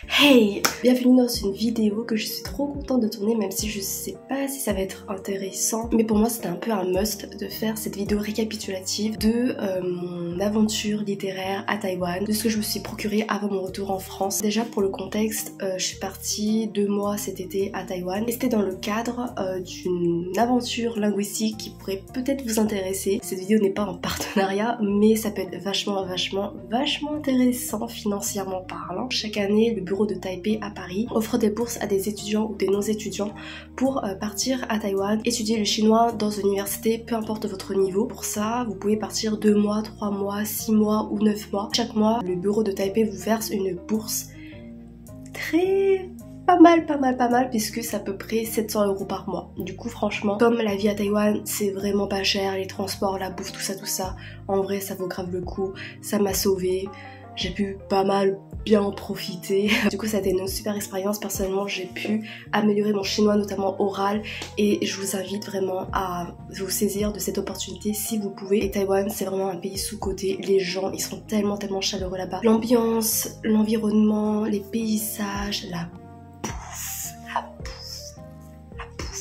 Hey, bienvenue dans une vidéo que je suis trop contente de tourner, même si je sais pas si ça va être intéressant, mais pour moi c'était un peu un must de faire cette vidéo récapitulative de mon aventure littéraire à Taïwan, de ce que je me suis procuré avant mon retour en France. Déjà pour le contexte, je suis partie 2 mois cet été à Taïwan et c'était dans le cadre d'une aventure linguistique qui pourrait peut-être vous intéresser. Cette vidéo n'est pas en partenariat, mais ça peut être vachement intéressant financièrement parlant. Chaque année, le bureau de Taipei à Paris offre des bourses à des étudiants ou des non-étudiants pour partir à Taïwan, étudier le chinois dans une université, peu importe votre niveau. Pour ça, vous pouvez partir 2 mois, 3 mois, 6 mois ou 9 mois. Chaque mois, le bureau de Taipei vous verse une bourse très... pas mal puisque c'est à peu près 700 € par mois. Du coup franchement, comme la vie à Taïwan c'est vraiment pas cher, les transports, la bouffe, tout ça, en vrai ça vaut grave le coup, ça m'a sauvée. J'ai pu pas mal bien en profiter. Du coup ça a été une super expérience. Personnellement j'ai pu améliorer mon chinois, notamment oral, et je vous invite vraiment à vous saisir de cette opportunité si vous pouvez. Et Taïwan c'est vraiment un pays sous-coté, les gens ils sont tellement chaleureux là-bas. L'ambiance, l'environnement, les paysages, la bouffe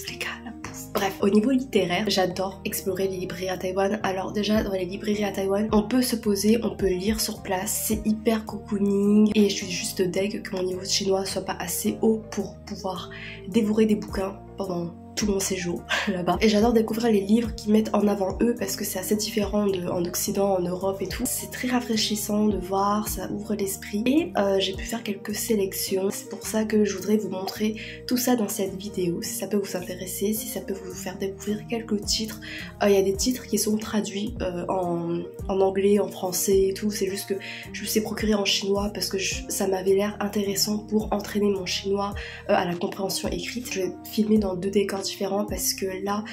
les gars, la bouffe. Bref, au niveau littéraire, j'adore explorer les librairies à Taïwan. Alors déjà, dans les librairies à Taïwan, on peut se poser, on peut lire sur place, c'est hyper cocooning et je suis juste deg que mon niveau de chinois soit pas assez haut pour pouvoir dévorer des bouquins pendant tout mon séjour là-bas. Et j'adore découvrir les livres qui mettent en avant eux parce que c'est assez différent en Occident, en Europe et tout. C'est très rafraîchissant de voir, ça ouvre l'esprit et j'ai pu faire quelques sélections. C'est pour ça que je voudrais vous montrer tout ça dans cette vidéo. Si ça peut vous intéresser, si ça peut vous faire découvrir quelques titres. Il y a des titres qui sont traduits en anglais, en français et tout. C'est juste que je me suis procuré en chinois parce que ça m'avait l'air intéressant pour entraîner mon chinois à la compréhension écrite. Je vais filmer dans 2 décors différents parce que là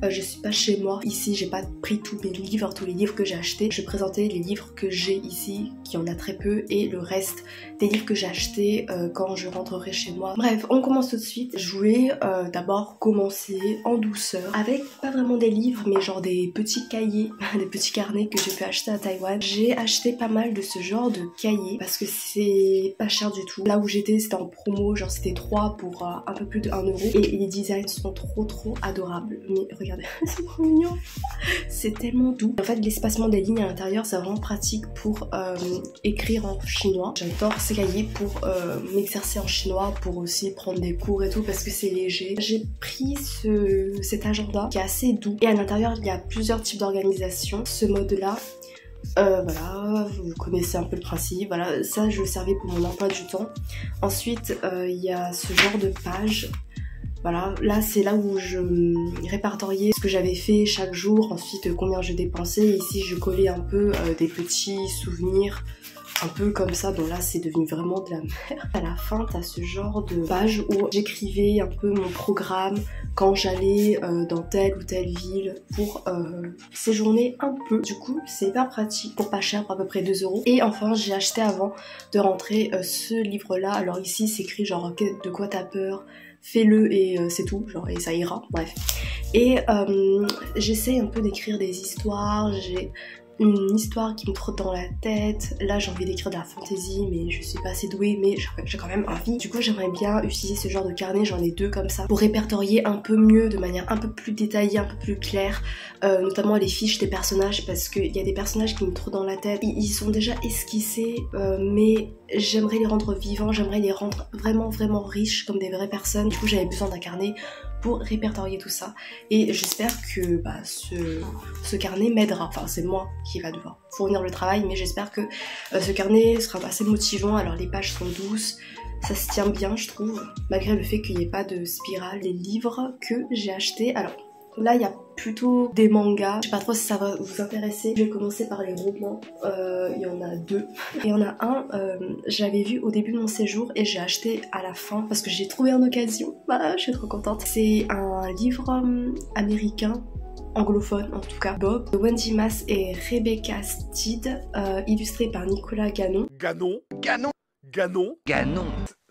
je suis pas chez moi. Ici j'ai pas pris tous mes livres, tous les livres que j'ai achetés. Je vais présenter les livres que j'ai ici, qui en a très peu, et le reste des livres que j'ai achetés quand je rentrerai chez moi. Bref, on commence tout de suite. Je voulais d'abord commencer en douceur avec pas vraiment des livres mais genre des petits cahiers, des petits carnets que j'ai pu acheter à Taïwan. J'ai acheté pas mal de ce genre de cahiers parce que c'est pas cher du tout. Là où j'étais c'était en promo, genre c'était 3 pour un peu plus de 1 € et les designs sont trop adorables. Mais regardez, c'est trop mignon, c'est tellement doux. En fait l'espacement des lignes à l'intérieur c'est vraiment pratique pour écrire en chinois. J'adore ces cahiers pour m'exercer en chinois, pour aussi prendre des cours et tout parce que c'est léger. J'ai pris cet agenda qui est assez doux et à l'intérieur il y a plusieurs types d'organisation. Ce mode là voilà, vous connaissez un peu le principe. Voilà, ça je le servais pour mon emploi du temps. Ensuite il y a ce genre de page. Voilà, là c'est là où je répertoriais ce que j'avais fait chaque jour, ensuite combien je dépensais. Ici je collais un peu des petits souvenirs, un peu comme ça. Bon là c'est devenu vraiment de la merde. À la fin t'as ce genre de page où j'écrivais un peu mon programme quand j'allais dans telle ou telle ville pour séjourner un peu. Du coup c'est hyper pratique pour pas cher, pour à peu près 2 €. Et enfin j'ai acheté avant de rentrer ce livre là. Alors ici c'est écrit genre de quoi t'as peur, fais-le et c'est tout, genre et ça ira, bref. Et j'essaie un peu d'écrire des histoires, j'ai une histoire qui me trotte dans la tête. Là j'ai envie d'écrire de la fantasy mais je suis pas assez douée, mais j'ai quand même envie. Du coup j'aimerais bien utiliser ce genre de carnet, j'en ai 2 comme ça, pour répertorier un peu mieux, de manière un peu plus détaillée, un peu plus claire, notamment les fiches des personnages, parce qu'il y a des personnages qui me trottent dans la tête, ils sont déjà esquissés mais j'aimerais les rendre vivants, j'aimerais les rendre vraiment riches comme des vraies personnes. Du coup j'avais besoin d'un carnet pour répertorier tout ça et j'espère que ce carnet m'aidera. Enfin c'est moi qui va devoir fournir le travail, mais j'espère que ce carnet sera assez motivant. Alors les pages sont douces, ça se tient bien je trouve, malgré le fait qu'il n'y ait pas de spirale. Les livres que j'ai achetés, alors là il y a plutôt des mangas, je sais pas trop si ça va vous intéresser. Je vais commencer par les romans, il y en a 2. Et il y en a un, je l'avais vu au début de mon séjour et j'ai acheté à la fin parce que j'ai trouvé en occasion. Voilà, je suis trop contente. C'est un livre américain, anglophone en tout cas, Bob, de Wendy Mass et Rebecca Steed, illustré par Nicolas Ganon. Ganon.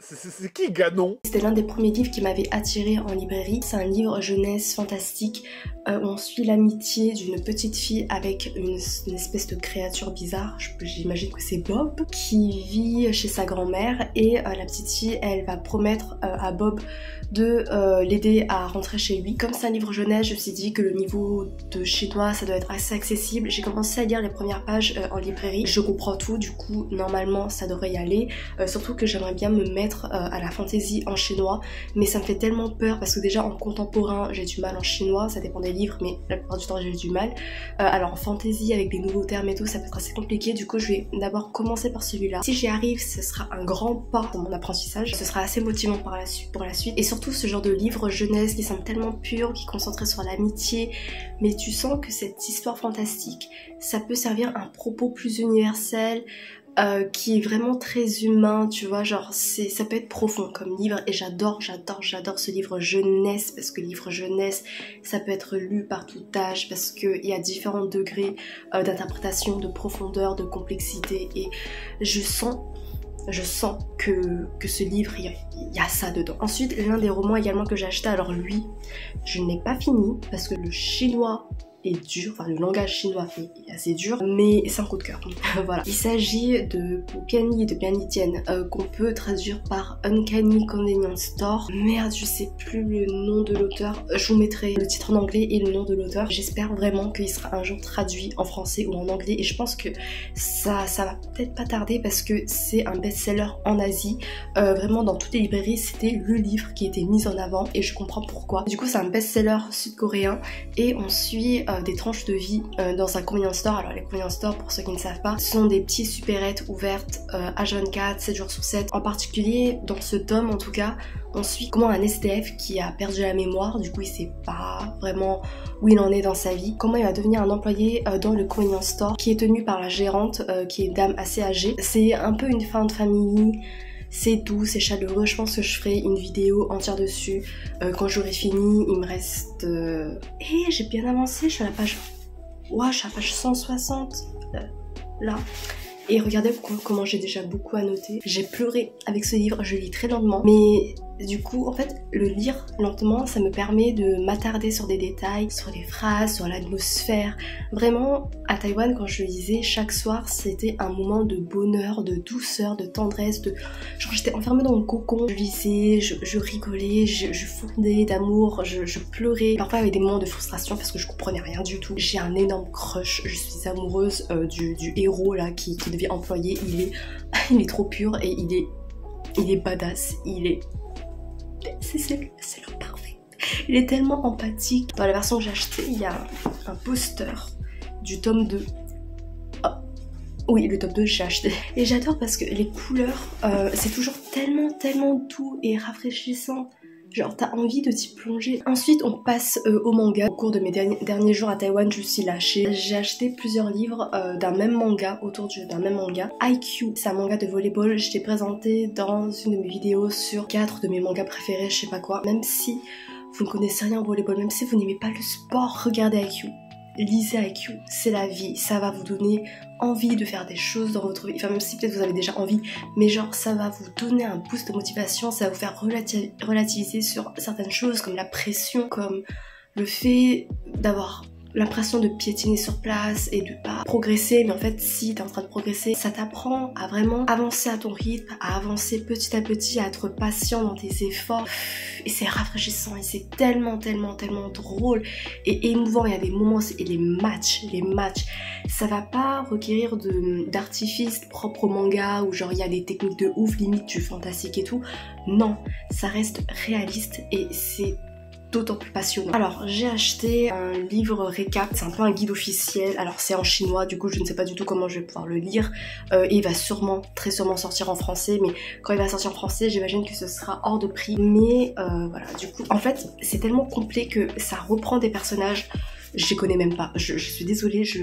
C'est qui Ganon? C'était l'un des premiers livres qui m'avait attiré en librairie. C'est un livre jeunesse fantastique où on suit l'amitié d'une petite fille avec une espèce de créature bizarre, j'imagine que c'est Bob, qui vit chez sa grand-mère et la petite fille, elle va promettre à Bob de l'aider à rentrer chez lui. Comme c'est un livre jeunesse, je me suis dit que le niveau de chinois ça doit être assez accessible. J'ai commencé à lire les premières pages en librairie. Je comprends tout, du coup normalement ça devrait y aller. Surtout que j'aimerais bien me mettre à la fantaisie en chinois, mais ça me fait tellement peur parce que déjà en contemporain j'ai du mal en chinois, ça dépend des livres, mais la plupart du temps j'ai du mal. Alors en fantaisie avec des nouveaux termes et tout, ça peut être assez compliqué. Du coup je vais d'abord commencer par celui-là. Si j'y arrive, ce sera un grand pas dans mon apprentissage, ce sera assez motivant pour la suite. Et surtout ce genre de livre jeunesse qui semble tellement pur, qui est concentré sur l'amitié, mais tu sens que cette histoire fantastique, ça peut servir à un propos plus universel, qui est vraiment très humain, tu vois, genre ça peut être profond comme livre et j'adore ce livre jeunesse parce que livre jeunesse ça peut être lu par tout âge parce qu'il y a différents degrés d'interprétation, de profondeur, de complexité et je sens que ce livre, il y a ça dedans. Ensuite, l'un des romans également que j'ai acheté, alors lui, je n'ai pas fini parce que le chinois est dur, enfin le langage chinois est assez dur, mais c'est un coup de cœur. Voilà. Il s'agit de Piani de Piani Tian, qu'on peut traduire par Uncanny Convenience Store. Merde, je sais plus le nom de l'auteur. Je vous mettrai le titre en anglais et le nom de l'auteur. J'espère vraiment qu'il sera un jour traduit en français ou en anglais et je pense que ça va peut-être pas tarder parce que c'est un best-seller en Asie. Vraiment dans toutes les librairies, c'était le livre qui était mis en avant et je comprends pourquoi. Du coup, c'est un best-seller sud-coréen et on suit des tranches de vie dans un convenience store. Alors les convenience stores, pour ceux qui ne savent pas, ce sont des petits supérettes ouvertes H24, 7 jours sur 7. En particulier, dans ce tome en tout cas, on suit comment un SDF qui a perdu la mémoire, du coup il sait pas vraiment où il en est dans sa vie, comment il va devenir un employé dans le convenience store qui est tenu par la gérante qui est une dame assez âgée. C'est un peu une fin de famille. C'est doux, c'est chaleureux, je pense que je ferai une vidéo entière dessus quand j'aurai fini. Il me reste... j'ai bien avancé, je suis à la page... Ouah, je suis à la page 160, là. Et regardez comment j'ai déjà beaucoup à noter. J'ai pleuré avec ce livre, je lis très lentement. Mais du coup, en fait, le lire lentement, ça me permet de m'attarder sur des détails, sur les phrases, sur l'atmosphère. Vraiment, à Taïwan, quand je lisais, chaque soir, c'était un moment de bonheur, de douceur, de tendresse, genre j'étais enfermée dans mon cocon. Je lisais, je rigolais, je fondais d'amour, je pleurais. Parfois, il y avait des moments de frustration parce que je comprenais rien du tout. J'ai un énorme crush, je suis amoureuse du héros là qui devient employé. Il est trop pur et il est badass, c'est le parfait. Il est tellement empathique. Dans la version que j'ai achetée, il y a un poster du tome 2. Oh. Oui, le tome 2, j'ai acheté. Et j'adore parce que les couleurs, c'est toujours tellement doux et rafraîchissant. Genre, t'as envie de t'y plonger. Ensuite, on passe au manga. Au cours de mes derniers jours à Taïwan, je me suis lâchée. J'ai acheté plusieurs livres d'un même manga, d'un même manga. IQ, c'est un manga de volleyball. Je l'ai présenté dans une de mes vidéos sur 4 de mes mangas préférés, je sais pas quoi. Même si vous ne connaissez rien au volleyball, même si vous n'aimez pas le sport, regardez IQ. Lisez IQ, c'est la vie, ça va vous donner envie de faire des choses dans votre vie, enfin même si peut-être vous avez déjà envie, mais genre ça va vous donner un boost de motivation, ça va vous faire relativiser sur certaines choses comme la pression, comme le fait d'avoir l'impression de piétiner sur place et de pas progresser, mais en fait si t'es en train de progresser, ça t'apprend à vraiment avancer à ton rythme, à avancer petit à petit, à être patient dans tes efforts, et c'est rafraîchissant et c'est tellement drôle et émouvant. Il y a des moments, et les matchs, ça va pas requérir d'artifice propre au manga où genre il y a des techniques de ouf, limite du fantastique et tout. Non, ça reste réaliste et c'est d'autant plus passionnant. Alors j'ai acheté un livre récap, c'est un peu un guide officiel, alors c'est en chinois, du coup je ne sais pas du tout comment je vais pouvoir le lire et il va très sûrement sortir en français, mais quand il va sortir en français j'imagine que ce sera hors de prix, mais voilà, du coup en fait c'est tellement complet que ça reprend des personnages. Je les connais même pas, je suis désolée, je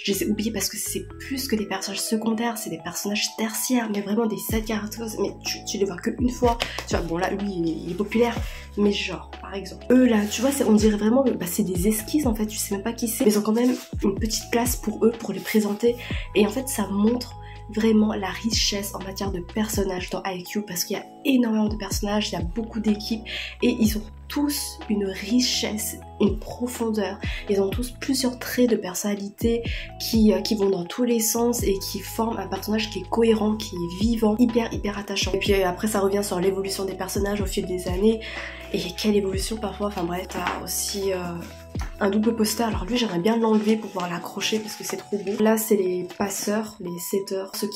les ai oubliés parce que c'est plus que des personnages secondaires, c'est des personnages tertiaires, mais vraiment des side characters, mais tu les vois qu'une fois. Tu vois, bon là, lui, il est populaire, mais genre, par exemple, eux là, tu vois, on dirait vraiment que c'est des esquisses en fait, tu sais même pas qui c'est, mais ils ont quand même une petite place pour eux, pour les présenter, et en fait ça montre vraiment la richesse en matière de personnages dans Haikyuu, parce qu'il y a énormément de personnages, il y a beaucoup d'équipes et ils ont tous une richesse, une profondeur. Ils ont tous plusieurs traits de personnalité qui vont dans tous les sens et qui forment un personnage qui est cohérent, qui est vivant, hyper attachant. Et puis après ça revient sur l'évolution des personnages au fil des années. Et quelle évolution parfois, enfin bref, t'as aussi un double poster. Alors lui j'aimerais bien l'enlever pour pouvoir l'accrocher parce que c'est trop beau. Là c'est les passeurs, les setters, ceux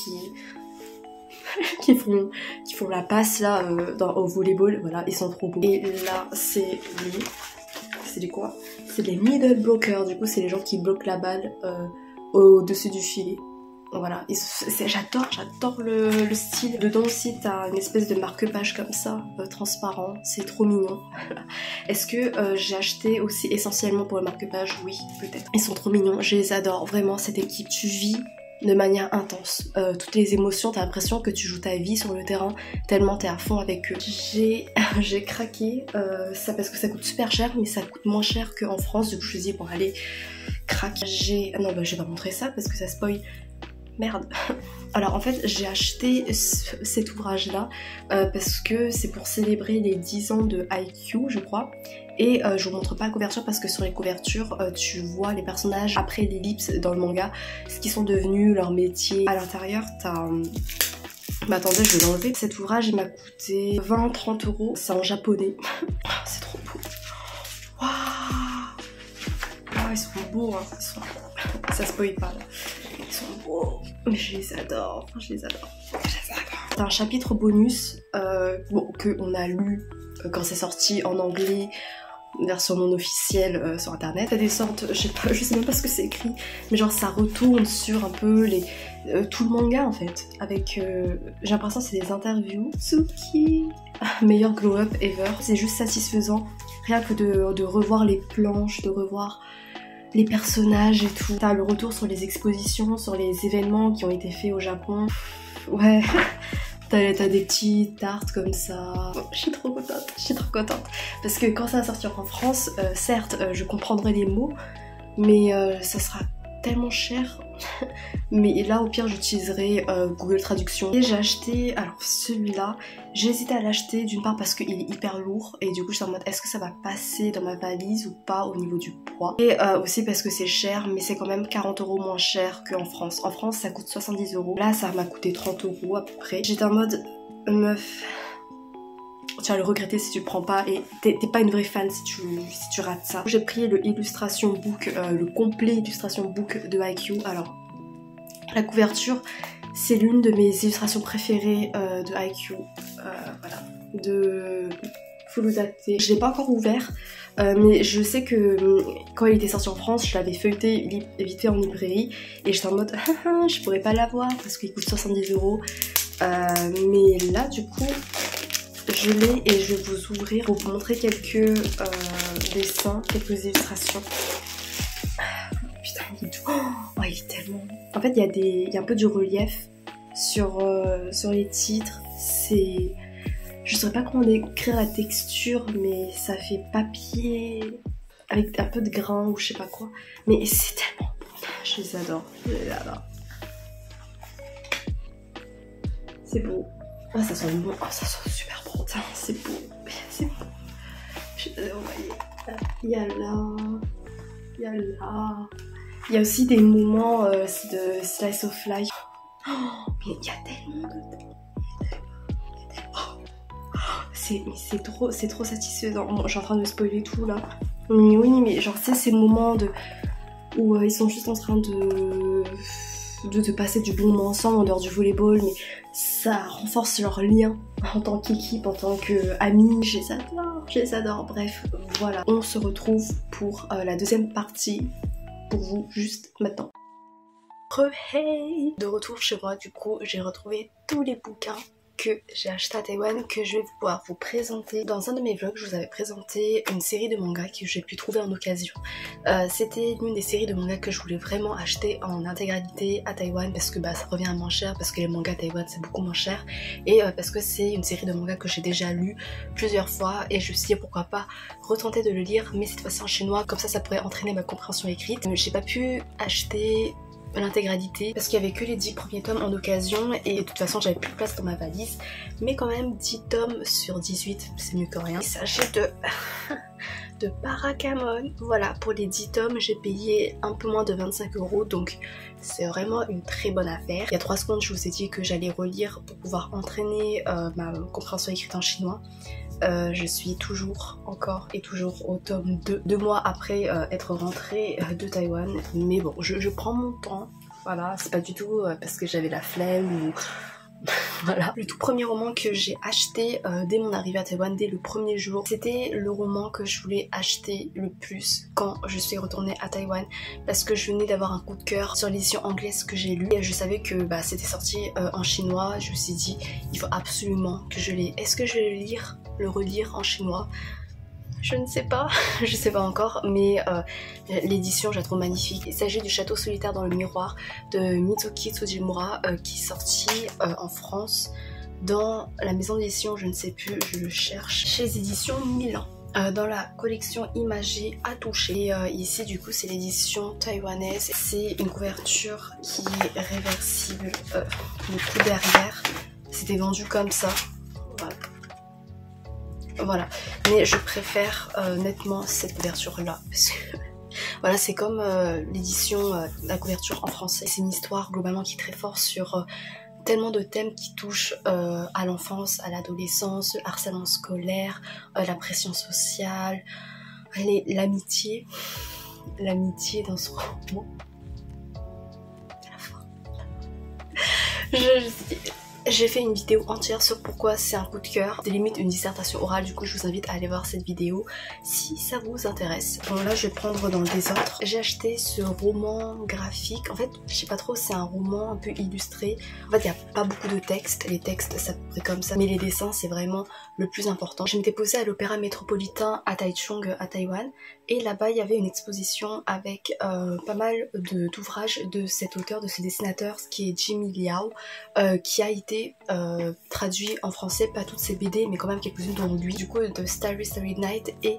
qui font la passe là au volleyball, voilà, ils sont trop beaux. Et là c'est des quoi? C'est des middle blockers, du coup c'est les gens qui bloquent la balle au-dessus du filet. Voilà, j'adore le style. Dedans aussi t'as une espèce de marque-page comme ça, transparent, c'est trop mignon. Est-ce que j'ai acheté aussi essentiellement pour le marque-page? Oui, peut-être. Ils sont trop mignons, je les adore, vraiment cette équipe, tu vis de manière intense. Toutes les émotions, t'as l'impression que tu joues ta vie sur le terrain, tellement t'es à fond avec eux. J'ai craqué, ça parce que ça coûte super cher, mais ça coûte moins cher qu'en France, du coup je me suis dit bon allez, craque. Non bah je vais pas montrer ça parce que ça spoil. Merde. Alors en fait j'ai acheté cet ouvrage là parce que c'est pour célébrer les 10 ans de Haikyuu je crois. Et je vous montre pas la couverture parce que sur les couvertures tu vois les personnages après l'ellipse dans le manga, ce qu'ils sont devenus, leur métier. À l'intérieur t'as... Mais attendez, je vais l'enlever. Cet ouvrage il m'a coûté 20-30 euros. C'est en japonais. C'est trop beau. Waouh, ils sont beaux hein. Ça spoil pas là. Ils sont beaux. Mais je les adore. T'as un chapitre bonus que on a lu quand c'est sorti en anglais, version non officielle sur internet. T'as des sortes, je sais même pas ce que c'est écrit, mais genre ça retourne sur un peu tout le manga en fait. Avec, j'ai l'impression que c'est des interviews. Tsuki, meilleur glow up ever. C'est juste satisfaisant, rien que de revoir les planches, de revoir les personnages et tout. T'as le retour sur les expositions, sur les événements qui ont été faits au Japon. Ouais. T'as des petites tartes comme ça. Je suis trop contente. Parce que quand ça va sortir en France, certes, je comprendrai les mots, mais ça sera tellement cher. Mais là, au pire, j'utiliserai Google Traduction. Et j'ai acheté, alors celui-là, j'ai hésité à l'acheter d'une part parce qu'il est hyper lourd. Et du coup, j'étais en mode, est-ce que ça va passer dans ma valise ou pas au niveau du poids? Et aussi parce que c'est cher, mais c'est quand même 40 euros moins cher qu'en France. En France, ça coûte 70 euros. Là, ça m'a coûté 30 euros à peu près. J'étais en mode, meuf, tu vas le regretter si tu le prends pas et t'es pas une vraie fan si tu rates ça. J'ai pris le illustration book, le complet illustration book de Haikyuu. Alors, la couverture, c'est l'une de mes illustrations préférées de Haikyuu. Voilà, de Furudate. Je l'ai pas encore ouvert, mais je sais que quand il était sorti en France, je l'avais feuilleté vite fait en librairie et j'étais en mode je pourrais pas l'avoir parce qu'il coûte 70 euros. Mais là, du coup, je l'ai et je vais vous ouvrir pour vous montrer quelques dessins, quelques illustrations. Putain, il est tout. Oh, il est tellement... En fait, il y a un peu du relief sur les titres. C'est... Je saurais pas comment décrire la texture, mais ça fait papier avec un peu de grain ou je sais pas quoi. Mais c'est tellement bon. Je les adore. C'est beau. Ah, ça sent bon. Oh, ça sent super bon. C'est beau. C'est beau. Il y a là. Il y a là. Il y a aussi des moments de slice of life. Oh, mais il y a tellement de... C'est trop satisfaisant. Bon, je suis en train de spoiler tout là. Mais oui, mais genre c'est ces moments où ils sont juste en train de passer du bon moment ensemble en dehors du volleyball, mais ça renforce leur lien en tant qu'équipe, en tant qu'amis. Je les adore. Bref, voilà. On se retrouve pour la deuxième partie pour vous juste maintenant. Hey, de retour chez moi, du coup j'ai retrouvé tous les bouquins que j'ai acheté à Taïwan, que je vais pouvoir vous présenter. Dans un de mes vlogs, je vous avais présenté une série de mangas que j'ai pu trouver en occasion. C'était l'une des séries de mangas que je voulais vraiment acheter en intégralité à Taïwan parce que ça revient à moins cher, parce que les mangas à Taïwan c'est beaucoup moins cher et parce que c'est une série de mangas que j'ai déjà lu plusieurs fois et je me suis dit pourquoi pas retenter de le lire, mais cette fois-ci en chinois, comme ça pourrait entraîner ma compréhension écrite. J'ai pas pu acheter l'intégralité parce qu'il y avait que les 10 premiers tomes en occasion et de toute façon j'avais plus de place dans ma valise, mais quand même 10 tomes sur 18 c'est mieux que rien. Il s'agit de Parakamon. Voilà, pour les 10 tomes j'ai payé un peu moins de 25 €, donc c'est vraiment une très bonne affaire. Il y a 3 secondes je vous ai dit que j'allais relire pour pouvoir entraîner ma compréhension écrite en chinois. Je suis encore au tome 2, 2 mois après être rentrée de Taïwan, mais bon je prends mon temps, voilà, c'est pas du tout parce que j'avais la flemme ou... Voilà. Le tout premier roman que j'ai acheté dès mon arrivée à Taïwan, dès le premier jour, c'était le roman que je voulais acheter le plus quand je suis retournée à Taïwan, parce que je venais d'avoir un coup de cœur sur l'édition anglaise que j'ai lue et je savais que c'était sorti en chinois. Je me suis dit il faut absolument que je l'ai. Est-ce que je vais le relire en chinois? Je ne sais pas, je sais pas encore, mais l'édition je la trouve magnifique. Il s'agit du Château solitaire dans le miroir de Mizuki Tsujimura qui est sorti en France dans la maison d'édition, je ne sais plus, je le cherche, chez les éditions Milan. Dans la collection imagée à toucher. Et ici du coup c'est l'édition taïwanaise. C'est une couverture qui est réversible, le coup derrière. C'était vendu comme ça. Voilà, mais je préfère nettement cette couverture là parce que voilà, c'est comme l'édition, la couverture en français. C'est une histoire globalement qui est très forte sur tellement de thèmes qui touchent à l'enfance, à l'adolescence, le harcèlement scolaire, la pression sociale, l'amitié dans ce roman. À la fin. J'ai fait une vidéo entière sur pourquoi c'est un coup de cœur, c'est limite une dissertation orale, du coup je vous invite à aller voir cette vidéo si ça vous intéresse. Bon là je vais prendre dans le désordre. J'ai acheté ce roman graphique, en fait je sais pas trop, c'est un roman un peu illustré. En fait il n'y a pas beaucoup de texte, les textes ça pourrait comme ça, mais les dessins c'est vraiment le plus important. Je m'étais posée à l'Opéra Métropolitain à Taichung à Taïwan et là-bas il y avait une exposition avec pas mal d'ouvrages de cet auteur, de ce dessinateur qui est Jimmy Liao, qui a été traduit en français, pas toutes ses BD mais quand même quelques-unes dont lui, du coup de Starry Starry Night, et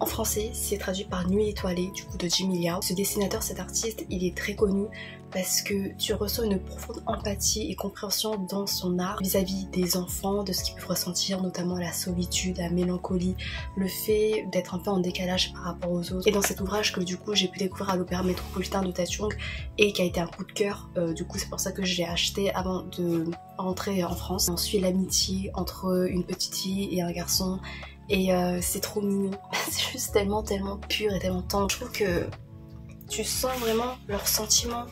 en français c'est traduit par Nuit étoilée du coup de Jimmy Liao. Ce dessinateur, cet artiste, il est très connu parce que tu ressens une profonde empathie et compréhension dans son art vis-à-vis des enfants, de ce qu'ils peuvent ressentir, notamment la solitude, la mélancolie, le fait d'être un peu en décalage par rapport aux autres. Et dans cet ouvrage que du coup j'ai pu découvrir à l'Opéra Métropolitain de Taichung et qui a été un coup de cœur, du coup c'est pour ça que je l'ai acheté avant de rentrer en France. On suit l'amitié entre une petite fille et un garçon et c'est trop mignon. C'est juste tellement pur et tellement tendre. Je trouve que tu sens vraiment leurs sentiments,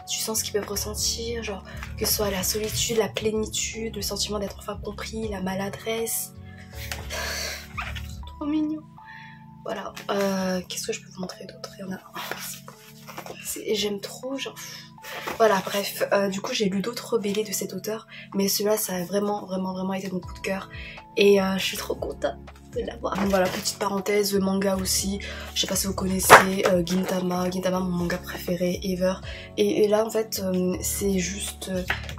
tu sens ce qu'ils peuvent ressentir, genre que ce soit la solitude, la plénitude, le sentiment d'être enfin compris, la maladresse. Trop mignon. Voilà, qu'est-ce que je peux vous montrer d'autre? Il y en a un. J'aime trop, genre... Voilà, bref, du coup j'ai lu d'autres BD de cet auteur, mais celui-là ça a vraiment été mon coup de cœur et je suis trop contente de l'avoir. Donc voilà, petite parenthèse, le manga aussi, je sais pas si vous connaissez Gintama, mon manga préféré ever, et là en fait c'est juste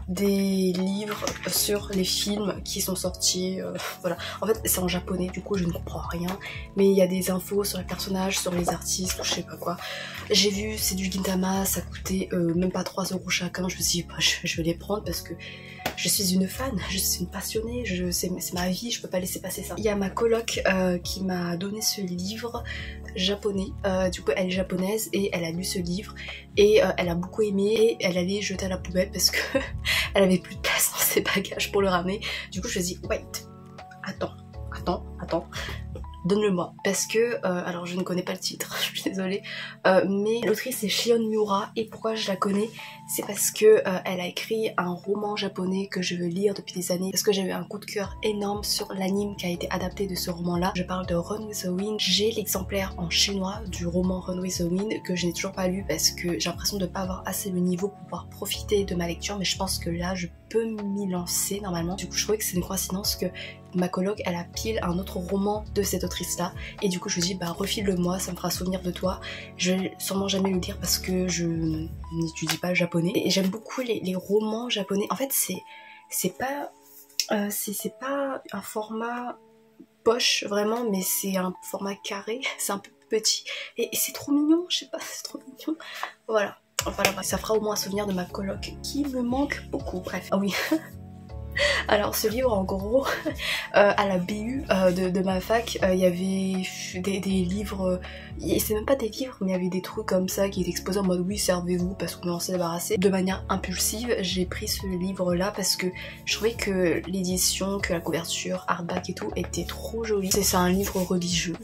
des livres sur les films qui sont sortis, voilà, en fait c'est en japonais, du coup je ne comprends rien, mais il y a des infos sur les personnages, sur les artistes, je sais pas quoi. J'ai vu, c'est du Gintama, ça coûtait même pas 3 € chacun, je me suis dit bah, je vais les prendre parce que je suis une fan, je suis une passionnée, c'est ma vie, je peux pas laisser passer ça. Il y a ma coloc qui m'a donné ce livre japonais, du coup elle est japonaise et elle a lu ce livre et elle a beaucoup aimé et elle allait jeter à la poubelle parce que elle avait plus de place dans ses bagages pour le ramener. Du coup je me suis dit wait, attends, donne-le-moi, parce que, alors je ne connais pas le titre, je suis désolée, mais l'autrice c'est Shion Miura, et pourquoi je la connais, c'est parce que elle a écrit un roman japonais que je veux lire depuis des années, parce que j'ai eu un coup de cœur énorme sur l'anime qui a été adapté de ce roman-là. Je parle de Run with the Wind. J'ai l'exemplaire en chinois du roman Run with the Wind que je n'ai toujours pas lu parce que j'ai l'impression de ne pas avoir assez le niveau pour pouvoir profiter de ma lecture, mais je pense que là je peux m'y lancer normalement. Du coup je trouvais que c'est une coïncidence que ma coloc elle a pile un autre roman de cette autrice là et du coup je me dis bah refile-le-moi, ça me fera souvenir de toi. Je vais sûrement jamais le lire parce que je n'étudie pas le japonais et j'aime beaucoup les romans japonais. En fait c'est pas un format poche vraiment, mais c'est un format carré, c'est un peu petit et c'est trop mignon, je sais pas, c'est trop mignon. Voilà. Voilà, ça fera au moins un souvenir de ma coloc qui me manque beaucoup. Bref, ah oui. Alors ce livre en gros, à la BU de ma fac, il y avait des livres, c'est même pas des livres mais il y avait des trucs comme ça qui étaient exposés en mode oui servez-vous parce qu'on s'est débarrassé. De manière impulsive j'ai pris ce livre là parce que je trouvais que l'édition, que la couverture, hardback et tout était trop jolie. C'est un livre religieux,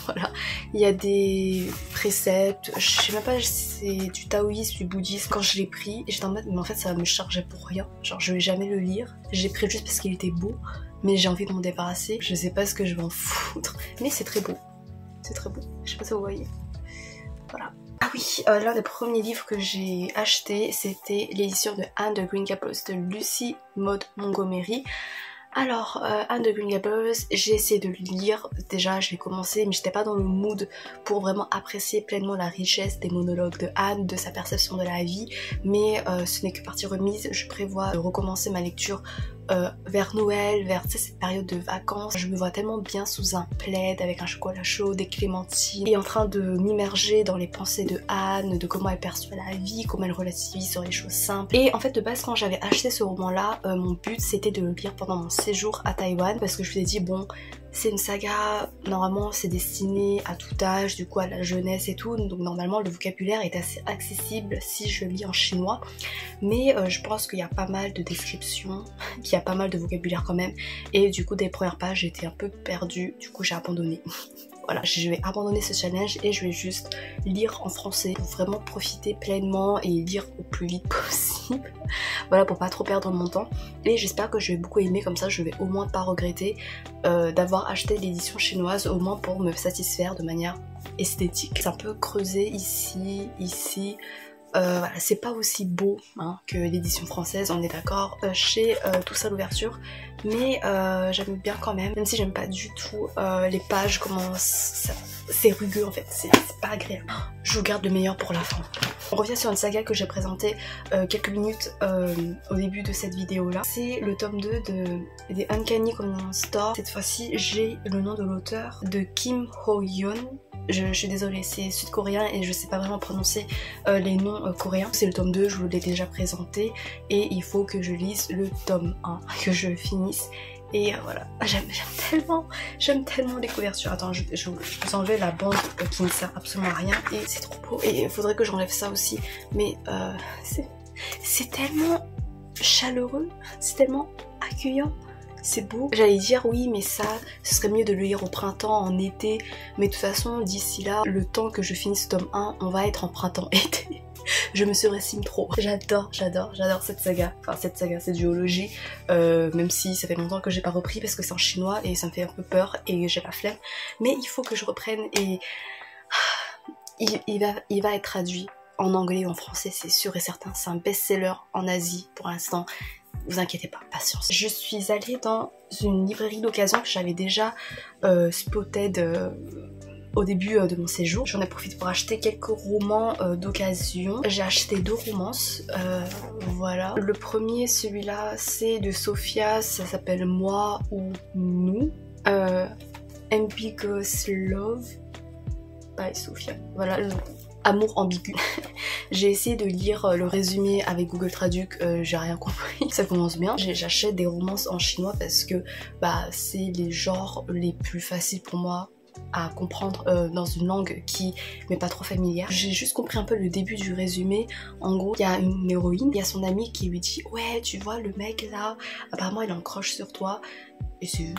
voilà. Il y a des préceptes, je sais même pas si c'est du taoïsme, du bouddhisme. Quand je l'ai pris, j'étais en mode mais en fait ça me chargeait pour rien, genre je vais jamais le lire. J'ai pris juste parce qu'il était beau, mais j'ai envie de m'en débarrasser. Je sais pas ce que je vais en foutre, mais c'est très beau. C'est très beau. Je sais pas si vous voyez. Voilà. Ah oui, l'un des premiers livres que j'ai acheté, c'était l'édition de Anne de Green Gables de Lucy Maud Montgomery. Alors, Anne de Green Gables, j'ai essayé de le lire, déjà je l'ai commencé, mais j'étais pas dans le mood pour vraiment apprécier pleinement la richesse des monologues de Anne, de sa perception de la vie, mais ce n'est que partie remise, je prévois de recommencer ma lecture vers Noël, vers cette période de vacances. Je me vois tellement bien sous un plaid avec un chocolat chaud, des clémentines et en train de m'immerger dans les pensées de Anne, de comment elle perçoit la vie, comment elle relativise sur les choses simples. Et en fait de base quand j'avais acheté ce roman là, mon but c'était de le lire pendant mon séjour à Taïwan parce que je me suis dit bon c'est une saga, normalement c'est destiné à tout âge, du coup à la jeunesse et tout, donc normalement le vocabulaire est assez accessible si je lis en chinois, mais je pense qu'il y a pas mal de descriptions, qu'il y a pas mal de vocabulaire quand même, et du coup des premières pages j'étais un peu perdue, du coup j'ai abandonné. Voilà, je vais abandonner ce challenge et je vais juste lire en français pour vraiment profiter pleinement et lire au plus vite possible. Voilà, pour pas trop perdre mon temps. Et j'espère que je vais beaucoup aimer, comme ça je vais au moins pas regretter d'avoir acheté l'édition chinoise, au moins pour me satisfaire de manière esthétique. C'est un peu creusé ici. Voilà, c'est pas aussi beau hein, que l'édition française, on est d'accord, chez Tout ça l'ouverture, mais j'aime bien quand même si j'aime pas du tout les pages, comment c'est rugueux en fait, c'est pas agréable. Je vous garde le meilleur pour la fin. On revient sur une saga que j'ai présentée quelques minutes au début de cette vidéo là. C'est le tome 2 des Uncanny Convenience Store. Cette fois-ci j'ai le nom de l'auteur, de Kim Ho-yeon. Je suis désolée, c'est sud-coréen et je sais pas vraiment prononcer les noms coréens. C'est le tome 2, je vous l'ai déjà présenté et il faut que je lise le tome 1, que je finisse. Et voilà, j'aime tellement les couvertures. Attends, je vous enlever la bande qui ne sert absolument à rien et c'est trop beau. Et il faudrait que j'enlève ça aussi, mais c'est tellement chaleureux, c'est tellement accueillant. C'est beau. J'allais dire oui mais ça, ce serait mieux de le lire au printemps, en été. Mais de toute façon d'ici là, le temps que je finisse tome 1, on va être en printemps-été. Je me surestime trop. J'adore cette saga. Enfin cette saga, cette duologie. Même si ça fait longtemps que j'ai pas repris parce que c'est en chinois et ça me fait un peu peur et j'ai la flemme. Mais il faut que je reprenne et il va être traduit en anglais ou en français, c'est sûr et certain. C'est un best-seller en Asie pour l'instant. Vous inquiétez pas, patience. Je suis allée dans une librairie d'occasion que j'avais déjà spotted au début de mon séjour. J'en ai profité pour acheter quelques romans d'occasion. J'ai acheté 2 romances, voilà. Le premier, celui-là, c'est de Sophia, ça s'appelle Moi ou Nous. Ambiguous Love by Sophia. Voilà, Amour ambigu. J'ai essayé de lire le résumé avec Google Traduc, j'ai rien compris. Ça commence bien. J'achète des romances en chinois parce que bah, c'est les genres les plus faciles pour moi à comprendre dans une langue qui m'est pas trop familière. J'ai juste compris un peu le début du résumé. En gros, il y a une héroïne, il y a son amie qui lui dit « Ouais, tu vois, le mec là, apparemment il en croche sur toi. » Et c'est...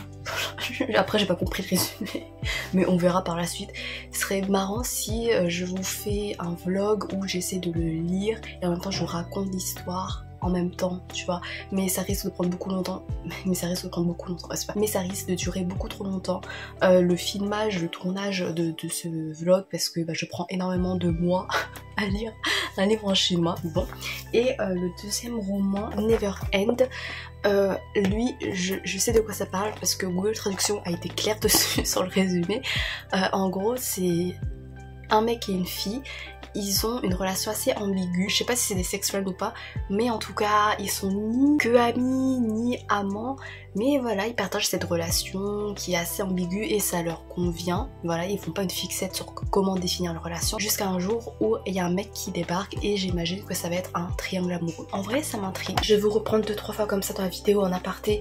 Après j'ai pas compris le résumé, mais on verra par la suite. Ce serait marrant si je vous fais un vlog où j'essaie de le lire et en même temps je vous raconte l'histoire en même temps, tu vois. Mais ça risque de prendre beaucoup longtemps. Mais ça risque de durer beaucoup trop longtemps. Le filmage, le tournage de ce vlog, parce que bah, je prends énormément de mois à lire un livre en chinois. Bon. Et le deuxième roman, Never End. Lui, je sais de quoi ça parle parce que Google Traduction a été clair dessus sur le résumé. En gros, c'est un mec et une fille. Ils ont une relation assez ambiguë, je sais pas si c'est des sex friends ou pas, mais en tout cas ils sont ni que amis ni amants, Mais voilà, ils partagent cette relation qui est assez ambiguë et ça leur convient. Voilà, ils font pas une fixette sur comment définir leur relation. Jusqu'à un jour où il y a un mec qui débarque et j'imagine que ça va être un triangle amoureux. En vrai, ça m'intrigue. Je vais vous reprendre 2-3 fois comme ça dans la vidéo en aparté,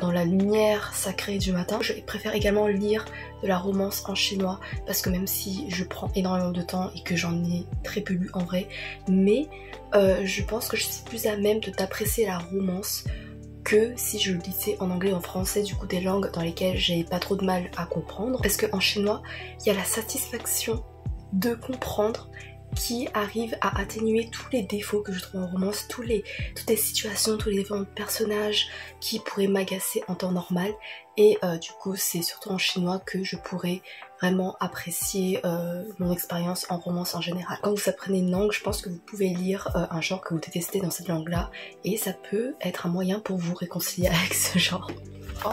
dans la lumière sacrée du matin. Je préfère également lire de la romance en chinois parce que même si je prends énormément de temps et que j'en ai très peu lu en vrai, mais je pense que je suis plus à même d'apprécier la romance que si je le lisais en anglais ou en français, du coup des langues dans lesquelles j'ai pas trop de mal à comprendre, parce qu'en chinois il y a la satisfaction de comprendre qui arrive à atténuer tous les défauts que je trouve en romance, toutes les situations, tous les défauts de personnages qui pourraient m'agacer en temps normal. Et du coup c'est surtout en chinois que je pourrais vraiment apprécier mon expérience en romance en général. Quand vous apprenez une langue, je pense que vous pouvez lire un genre que vous détestez dans cette langue là et ça peut être un moyen pour vous réconcilier avec ce genre. Oh.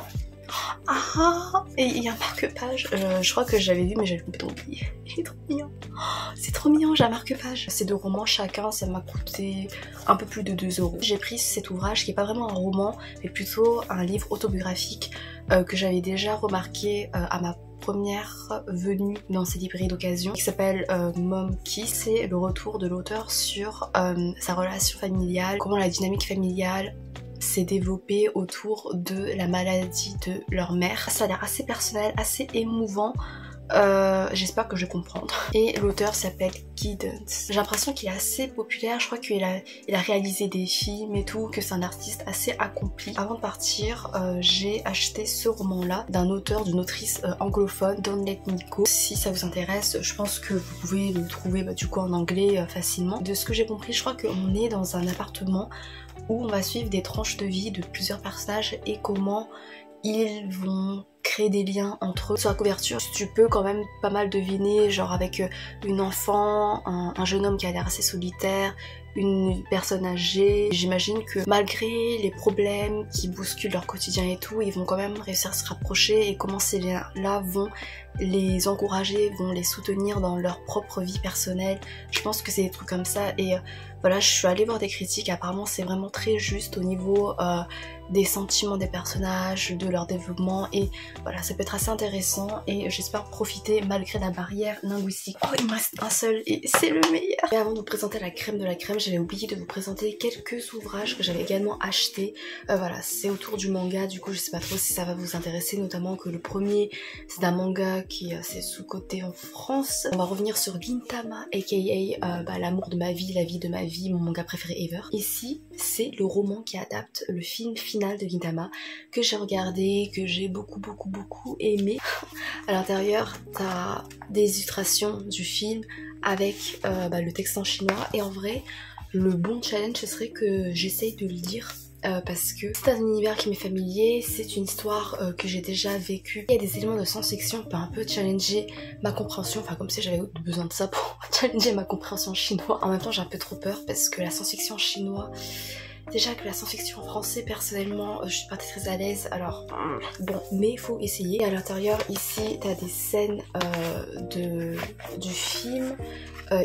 Ah, et il y a un marque-page, je crois que j'avais vu mais j'avais complètement oublié. Il est trop mignon. Oh, c'est trop mignon, j'ai un marque-page. Ces 2 romans chacun, ça m'a coûté un peu plus de 2 €. J'ai pris cet ouvrage qui est pas vraiment un roman mais plutôt un livre autobiographique que j'avais déjà remarqué à ma première venue dans ces librairies d'occasion, qui s'appelle Mom Kiss. C'est le retour de l'auteur sur sa relation familiale, comment la dynamique familiale s'est développée autour de la maladie de leur mère. Ça a l'air assez personnel, assez émouvant. J'espère que je vais comprendre. Et l'auteur s'appelle Guidance. J'ai l'impression qu'il est assez populaire, je crois qu'il a réalisé des films et tout, que c'est un artiste assez accompli. Avant de partir, j'ai acheté ce roman-là d'un auteur, d'une autrice anglophone, Don't Let Me Go. Si ça vous intéresse, je pense que vous pouvez le trouver du coup en anglais facilement. De ce que j'ai compris, je crois qu'on est dans un appartement où on va suivre des tranches de vie de plusieurs personnages et comment ils vont créer des liens entre eux. Sur la couverture, tu peux quand même pas mal deviner, genre avec une enfant, un jeune homme qui a l'air assez solitaire, une personne âgée. J'imagine que malgré les problèmes qui bousculent leur quotidien et tout, ils vont quand même réussir à se rapprocher et comment ces liens-là vont les encourager, vont les soutenir dans leur propre vie personnelle. Je pense que c'est des trucs comme ça et voilà, je suis allée voir des critiques, apparemment c'est vraiment très juste au niveau des sentiments des personnages, de leur développement et voilà, ça peut être assez intéressant et j'espère profiter malgré la barrière linguistique. Oh, il me reste un seul et c'est le meilleur. Et avant de vous présenter la crème de la crème, j'avais oublié de vous présenter quelques ouvrages que j'avais également achetés. Voilà, c'est autour du manga, du coup je sais pas trop si ça va vous intéresser, notamment que le premier c'est d'un manga qui c'est sous-coté en France. On va revenir sur Gintama, aka l'amour de ma vie, la vie de ma vie, mon manga préféré ever. Ici, c'est le roman qui adapte le film final de Gintama que j'ai regardé, que j'ai beaucoup aimé. À l'intérieur, t'as des illustrations du film avec le texte en chinois et en vrai, le bon challenge ce serait que j'essaye de le lire. Parce que c'est un univers qui m'est familier, c'est une histoire que j'ai déjà vécue. Il y a des éléments de science-fiction pour un peu challenger ma compréhension, enfin comme si j'avais besoin de ça pour challenger ma compréhension chinois. En même temps j'ai un peu trop peur parce que la science-fiction chinois, déjà que la science-fiction en français personnellement je suis pas très à l'aise, alors bon, mais il faut essayer. Et à l'intérieur ici t'as des scènes du film,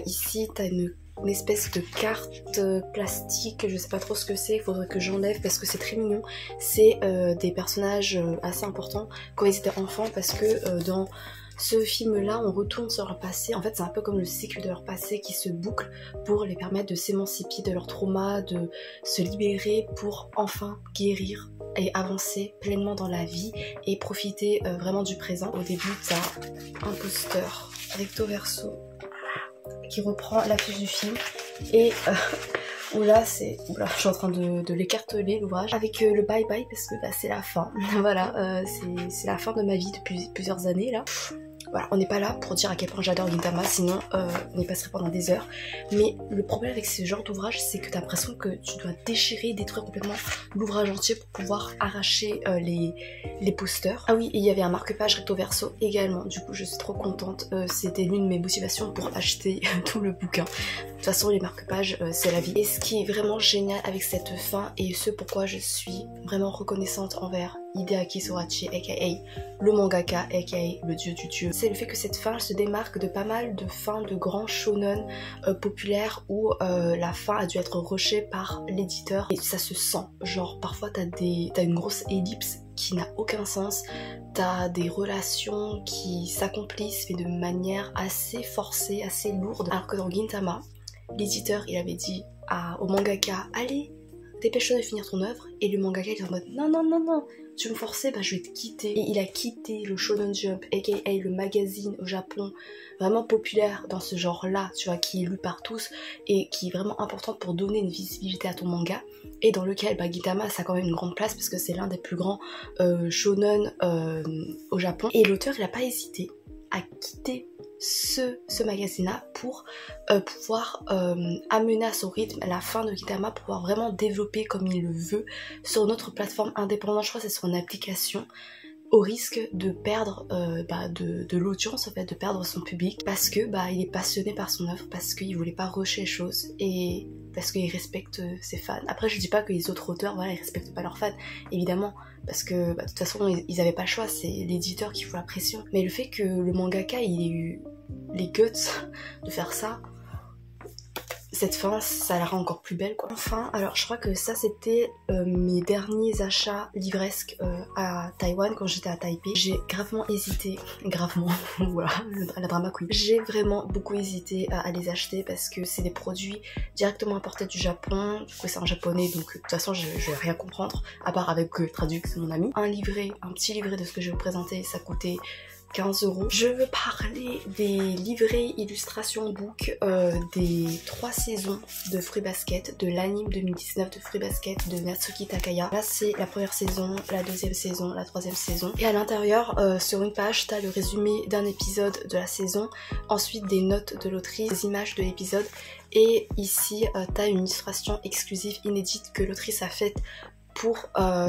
ici t'as une espèce de carte plastique, je sais pas trop ce que c'est, il faudrait que j'enlève parce que c'est très mignon. C'est des personnages assez importants quand ils étaient enfants parce que dans ce film-là, on retourne sur leur passé. En fait, c'est un peu comme le cycle de leur passé qui se boucle pour les permettre de s'émanciper de leur trauma, de se libérer pour enfin guérir et avancer pleinement dans la vie et profiter vraiment du présent. Au début, t'as un poster recto verso qui reprend l'affiche du film et oula, c'est... Oula, je suis en train de l'écarteler l'ouvrage avec le bye bye parce que c'est la fin. Voilà, c'est la fin de ma vie depuis plusieurs années là. Voilà, on n'est pas là pour dire à quel point j'adore Gintama, sinon on y passerait pendant des heures. Mais le problème avec ce genre d'ouvrage, c'est que t'as l'impression que tu dois déchirer, détruire complètement l'ouvrage entier pour pouvoir arracher les posters. Ah oui, et il y avait un marque-page recto verso également, du coup je suis trop contente. C'était l'une de mes motivations pour acheter tout le bouquin. De toute façon, les marque-pages, c'est la vie. Et ce qui est vraiment génial avec cette fin, et ce pourquoi je suis vraiment reconnaissante envers Hideaki Sorachi, aka le mangaka, aka le dieu du dieu, c'est le fait que cette fin elle se démarque de pas mal de fins de grands shonen populaires où la fin a dû être rushée par l'éditeur et ça se sent. Genre parfois t'as une grosse ellipse qui n'a aucun sens. T'as des relations qui s'accomplissent mais de manière assez forcée, assez lourde. Alors que dans Gintama, l'éditeur il avait dit au mangaka, allez, dépêche-toi de finir ton œuvre, et le mangaka il est en mode non non non non, tu me forçais, bah je vais te quitter. Et il a quitté le Shonen Jump, aka le magazine au Japon vraiment populaire dans ce genre là, tu vois, qui est lu par tous et qui est vraiment importante pour donner une visibilité à ton manga, et dans lequel Gintama ça a quand même une grande place parce que c'est l'un des plus grands shonen au Japon. Et l'auteur il a pas hésité à quitter ce magazine-là pour pouvoir amener à son rythme la fin de Gintama, pour pouvoir vraiment développer comme il le veut sur notre plateforme indépendante, je crois que c'est son application, au risque de perdre de l'audience en fait, de perdre son public, parce que il est passionné par son œuvre, parce qu'il voulait pas rusher les choses et parce qu'il respecte ses fans. Après je dis pas que les autres auteurs ils respectent pas leurs fans, évidemment, parce que de toute façon ils avaient pas le choix, c'est l'éditeur qui fout la pression. Mais le fait que le mangaka il ait eu les guts de faire ça, cette fin, ça la rend encore plus belle quoi. Enfin, alors je crois que ça c'était mes derniers achats livresques à Taïwan quand j'étais à Taipei. J'ai gravement hésité, voilà, la drama queen. J'ai vraiment beaucoup hésité à les acheter parce que c'est des produits directement importés du Japon, du coup c'est en japonais donc de toute façon je vais rien comprendre, à part avec traduit que c'est mon ami. Un petit livret de ce que je vais vous présenter, ça coûtait 15 €. Je veux parler des livrets illustrations book des 3 saisons de Fruits Basket, de l'anime 2019 de Fruits Basket de Natsuki Takaya. Là c'est la première saison, la deuxième saison, la troisième saison. Et à l'intérieur, sur une page, t'as le résumé d'un épisode de la saison, ensuite des notes de l'autrice, des images de l'épisode, et ici t'as une illustration exclusive inédite que l'autrice a faite pour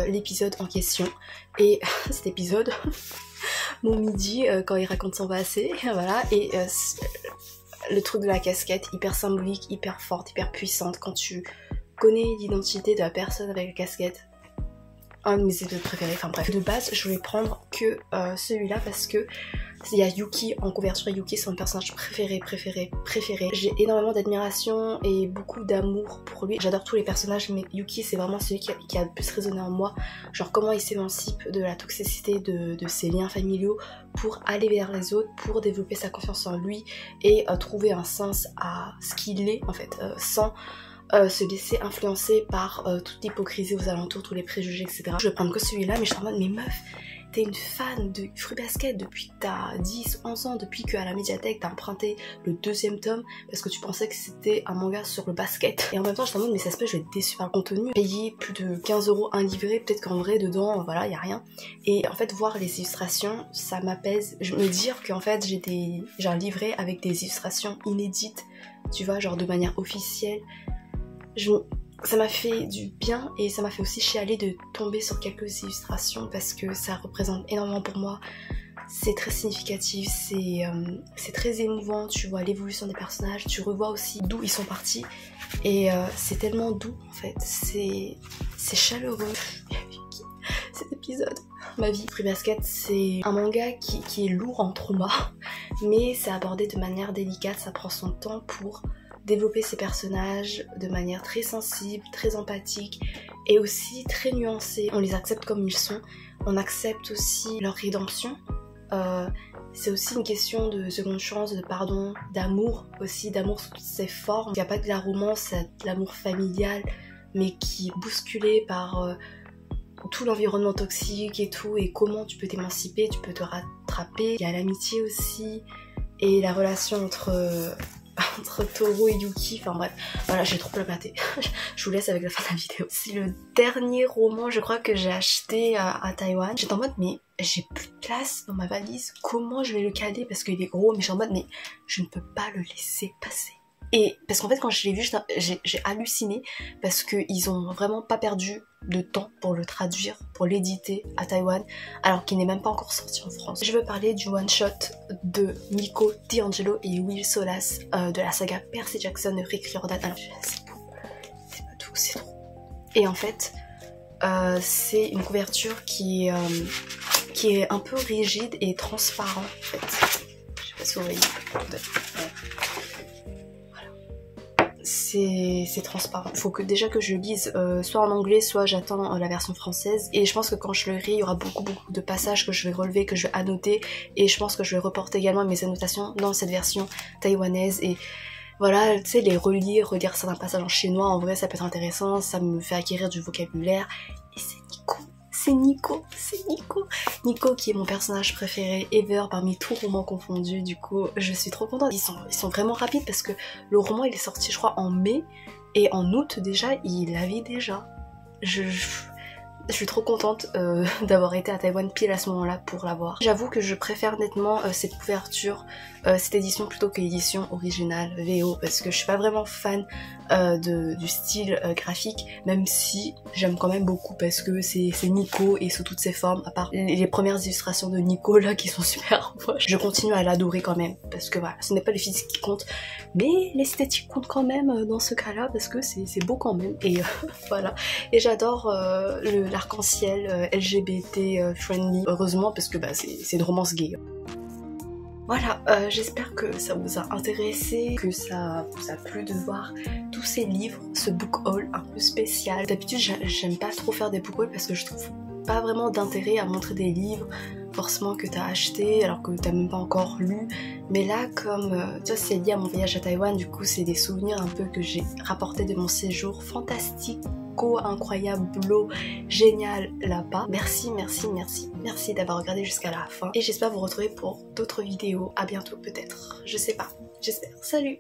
l'épisode en question. Et cet épisode, mon midi, quand il raconte son passé, voilà, et le truc de la casquette, hyper symbolique, hyper forte, hyper puissante, quand tu connais l'identité de la personne avec la casquette. Un de mes épisodes préférés, enfin bref. De base, je voulais prendre que celui-là parce que il y a Yuki en couverture, et Yuki c'est mon personnage préféré. J'ai énormément d'admiration et beaucoup d'amour pour lui. J'adore tous les personnages, mais Yuki c'est vraiment celui qui a le plus résonné en moi. Genre comment il s'émancipe de la toxicité de ses liens familiaux pour aller vers les autres, pour développer sa confiance en lui et trouver un sens à ce qu'il est en fait, sans se laisser influencer par toute l'hypocrisie aux alentours, tous les préjugés, etc. Je vais prendre que celui-là, mais je suis en mode, mais meuf, t'es une fan de Fruits Basket depuis que t'as 10, 11 ans, depuis qu'à la médiathèque t'as emprunté le 2e tome parce que tu pensais que c'était un manga sur le basket. Et en même temps, je suis en mode, mais ça se peut, je vais être déçue par le contenu. Payer plus de 15 € un livret, peut-être qu'en vrai, dedans, voilà, y a rien. Et en fait, voir les illustrations, ça m'apaise. Je me dire qu'en fait, j'ai un livret avec des illustrations inédites, tu vois, genre de manière officielle. Ça m'a fait du bien et ça m'a fait aussi chialer de tomber sur quelques illustrations parce que ça représente énormément pour moi. C'est très significatif, c'est très émouvant, tu vois l'évolution des personnages, tu revois aussi d'où ils sont partis et c'est tellement doux en fait, c'est chaleureux. Cet épisode, ma vie. Fruits Basket, c'est un manga qui est lourd en trauma, mais c'est abordé de manière délicate, ça prend son temps pour développer ses personnages de manière très sensible, très empathique et aussi très nuancée. On les accepte comme ils sont, on accepte aussi leur rédemption. C'est aussi une question de seconde chance, de pardon, d'amour aussi, d'amour sous toutes ses formes. Il n'y a pas que de la romance, il y a de l'amour familial, mais qui est bousculé par tout l'environnement toxique et tout, et comment tu peux t'émanciper, tu peux te rattraper. Il y a l'amitié aussi, et la relation entre Toru et Yuki, enfin bref, voilà, j'ai trop plapaté. Je vous laisse avec la fin de la vidéo. C'est le dernier roman, je crois, que j'ai acheté à Taïwan. J'étais en mode, mais j'ai plus de place dans ma valise, comment je vais le caler parce qu'il est gros, mais je suis en mode, mais je ne peux pas le laisser passer. Et parce qu'en fait, quand je l'ai vu, j'ai halluciné parce qu'ils ont vraiment pas perdu de temps pour le traduire, pour l'éditer à Taïwan, alors qu'il n'est même pas encore sorti en France. Je veux parler du one-shot de Nico D'Angelo et Will Solas de la saga Percy Jackson de Rick Riordan. Alors, c'est beau, c'est pas tout, c'est trop. Et en fait, c'est une couverture qui est un peu rigide et transparent en fait. Je sais pas si vous voyez. c'est transparent. Il faut que déjà que je lise soit en anglais, soit j'attends la version française. Et je pense que quand je le lis, il y aura beaucoup de passages que je vais relever, que je vais annoter. Et je pense que je vais reporter également mes annotations dans cette version taïwanaise. Et voilà, tu sais, les relire certains passages en chinois, en vrai ça peut être intéressant, ça me fait acquérir du vocabulaire. Et c'est Nico qui est mon personnage préféré ever parmi tout roman confondu. Du coup je suis trop contente. Ils sont vraiment rapides parce que le roman il est sorti je crois en mai et en août déjà il l'avait déjà. Je suis trop contente d'avoir été à Taïwan pile à ce moment-là pour l'avoir. J'avoue que je préfère nettement cette couverture, cette édition plutôt que l'édition originale VO parce que je suis pas vraiment fan du style graphique, même si j'aime quand même beaucoup parce que c'est Nico et sous toutes ses formes, à part les premières illustrations de Nico là qui sont super moches. Je continue à l'adorer quand même parce que voilà, ce n'est pas le physique qui compte, mais l'esthétique compte quand même dans ce cas-là parce que c'est beau quand même et voilà. Et j'adore l'arc-en-ciel LGBT friendly, heureusement parce que bah, c'est une romance gay. Voilà, j'espère que ça vous a intéressé, que ça vous a plu de voir tous ces livres, ce book haul un peu spécial. D'habitude j'aime pas trop faire des book hauls parce que je trouve pas vraiment d'intérêt à montrer des livres forcément que t'as acheté alors que t'as même pas encore lu. Mais là comme tu vois c'est lié à mon voyage à Taïwan, du coup c'est des souvenirs un peu que j'ai rapportés de mon séjour fantastique, incroyable, génial là-bas. Merci d'avoir regardé jusqu'à la fin et j'espère vous retrouver pour d'autres vidéos. À bientôt peut-être, je sais pas, j'espère. Salut!